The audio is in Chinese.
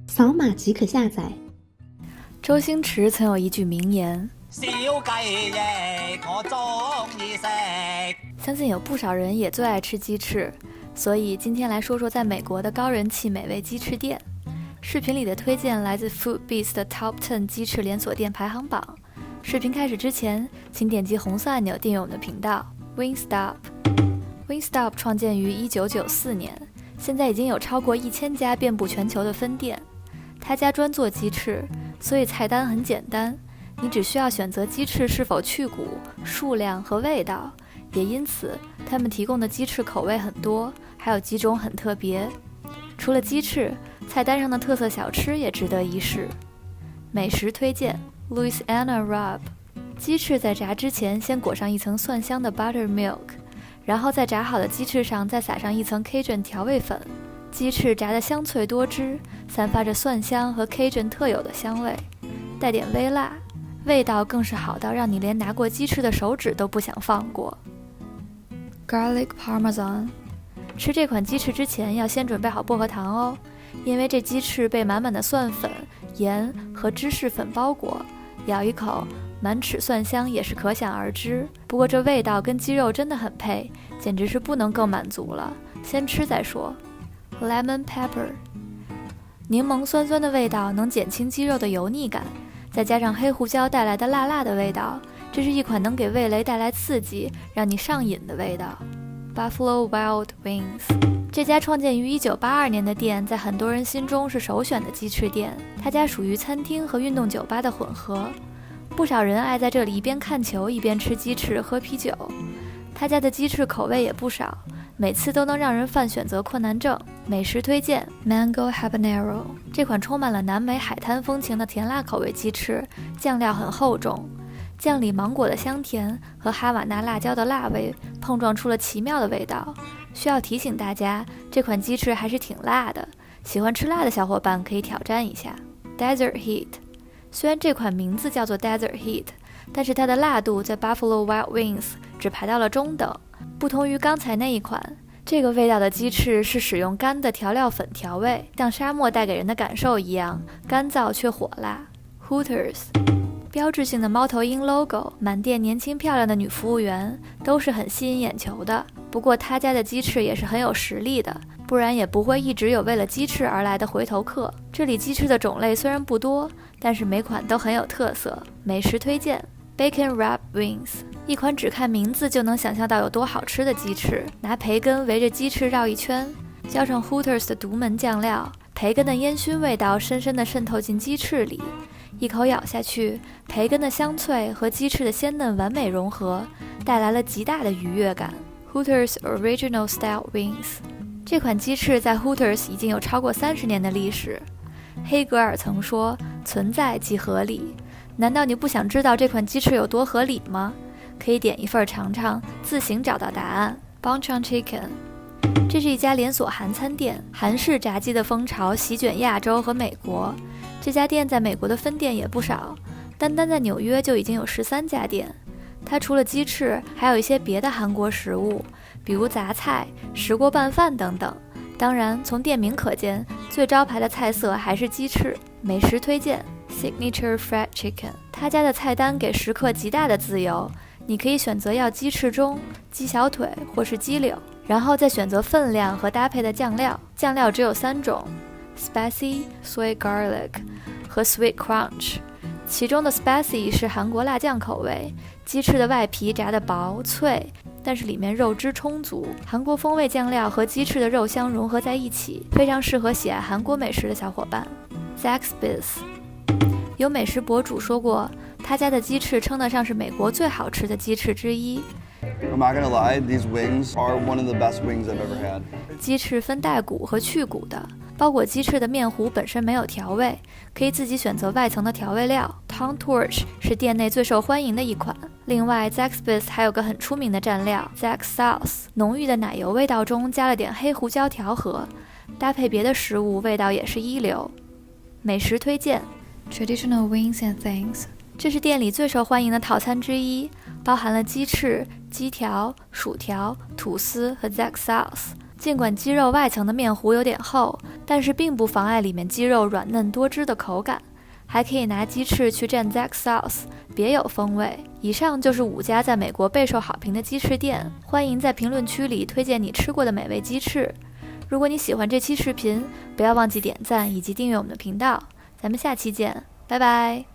扫码即可下载。周星驰曾有一句名言：小雞翼我鍾意食。相信有不少人也最爱吃鸡翅，所以今天来说说在美国的高人气美味鸡翅店。视频里的推荐来自 Foodbeast 的 Top 10 鸡翅连锁店排行榜。视频开始之前，请点击红色按钮订阅我们的频道。Wingstop 创建于1994年，现在已经有超过1000家遍布全球的分店。他家专做鸡翅，所以菜单很简单，你只需要选择鸡翅是否去骨、数量和味道。也因此，他们提供的鸡翅口味很多，还有几种很特别。除了鸡翅，菜单上的特色小吃也值得一试。美食推荐 Louisiana Rub。 鸡翅在炸之前先裹上一层蒜香的 buttermilk， 然后在炸好的鸡翅上再撒上一层 Cajun 调味粉。鸡翅炸得香脆多汁，散发着蒜香和 Cajun 特有的香味，带点微辣，味道更是好到让你连拿过鸡翅的手指都不想放过。Garlic Parmesan。 吃这款鸡翅之前要先准备好薄荷糖哦，因为这鸡翅被满满的蒜粉、盐和芝士粉包裹，咬一口满齿蒜香也是可想而知。不过这味道跟鸡肉真的很配，简直是不能更满足了，先吃再说。Lemon Pepper。 柠檬酸酸的味道能减轻鸡肉的油腻感，再加上黑胡椒带来的辣辣的味道，这是一款能给味蕾带来刺激，让你上瘾的味道。Buffalo Wild Wings。 这家创建于1982年的店，在很多人心中是首选的鸡翅店。他家属于餐厅和运动酒吧的混合，不少人爱在这里一边看球一边吃鸡翅喝啤酒。他家的鸡翅口味也不少，每次都能让人犯选择困难症。美食推荐 Mango Habanero。 这款充满了南美海滩风情的甜辣口味鸡翅，酱料很厚重，酱里芒果的香甜和哈瓦那辣椒的辣味碰撞出了奇妙的味道。需要提醒大家，这款鸡翅还是挺辣的，喜欢吃辣的小伙伴可以挑战一下。 Desert Heat。 虽然这款名字叫做 Desert Heat， 但是它的辣度在 Buffalo Wild Wings 只排到了中等。不同于刚才那一款，这个味道的鸡翅是使用干的调料粉调味，像沙漠带给人的感受一样，干燥却火辣。 Hooters。 标志性的猫头鹰 logo， 满店年轻漂亮的女服务员都是很吸引眼球的。不过他家的鸡翅也是很有实力的，不然也不会一直有为了鸡翅而来的回头客。这里鸡翅的种类虽然不多，但是每款都很有特色。美食推荐 Bacon Wrap Wings。 一款只看名字就能想象到有多好吃的鸡翅，拿培根围着鸡翅绕一圈，浇上 Hooters 的独门酱料，培根的烟熏味道深深地渗透进鸡翅里，一口咬下去，培根的香脆和鸡翅的鲜嫩完美融合，带来了极大的愉悦感。Hooters Original Style Wings。 这款鸡翅在 Hooters 已经有超过30年的历史。黑格尔曾说，存在即合理。难道你不想知道这款鸡翅有多合理吗？可以点一份尝尝，自行找到答案。Bonchon Chicken。 这是一家连锁韩餐店，韩式炸鸡的风潮席卷亚洲和美国。这家店在美国的分店也不少，单单在纽约就已经有13家店。它除了鸡翅，还有一些别的韩国食物，比如杂菜、石锅拌饭等等。当然，从店名可见，最招牌的菜色还是鸡翅。美食推荐 Signature Fried Chicken。 他家的菜单给食客极大的自由，你可以选择要鸡翅中、鸡小腿或是鸡柳，然后再选择分量和搭配的酱料。酱料只有3种， Spicy, Sweet Garlic 和 Sweet Crunch。 其中的 Spicy 是韩国辣酱口味，鸡翅的外皮炸得薄脆，但是里面肉汁充足，韩国风味酱料和鸡翅的肉香融合在一起，非常适合喜爱韩国美食的小伙伴。 Zaxby's。 有美食博主说过，他家的鸡翅称得上是美国最好吃的鸡翅之一。I'm not gonna lie, these wings are one of the best wings I've ever had. 鸡翅分带骨和去骨的，包裹鸡翅的面糊本身没有调味，可以自己选择外层的调味料。Tongue Torch 是店内最受欢迎的一款。另外 Zaxby's 还有个很出名的蘸料 Zax Sauce， 浓郁的奶油味道中加了点黑胡椒调和，搭配别的食物味道也是一流。美食推荐 Traditional Wings and Things。 这是店里最受欢迎的套餐之一，包含了鸡翅、鸡条、薯条、吐司和 Zax Sauce。尽管鸡肉外层的面糊有点厚，但是并不妨碍里面鸡肉软嫩多汁的口感。还可以拿鸡翅去蘸 Zax sauce， 别有风味。以上就是5家在美国备受好评的鸡翅店，欢迎在评论区里推荐你吃过的美味鸡翅。如果你喜欢这期视频，不要忘记点赞以及订阅我们的频道。咱们下期见，拜拜。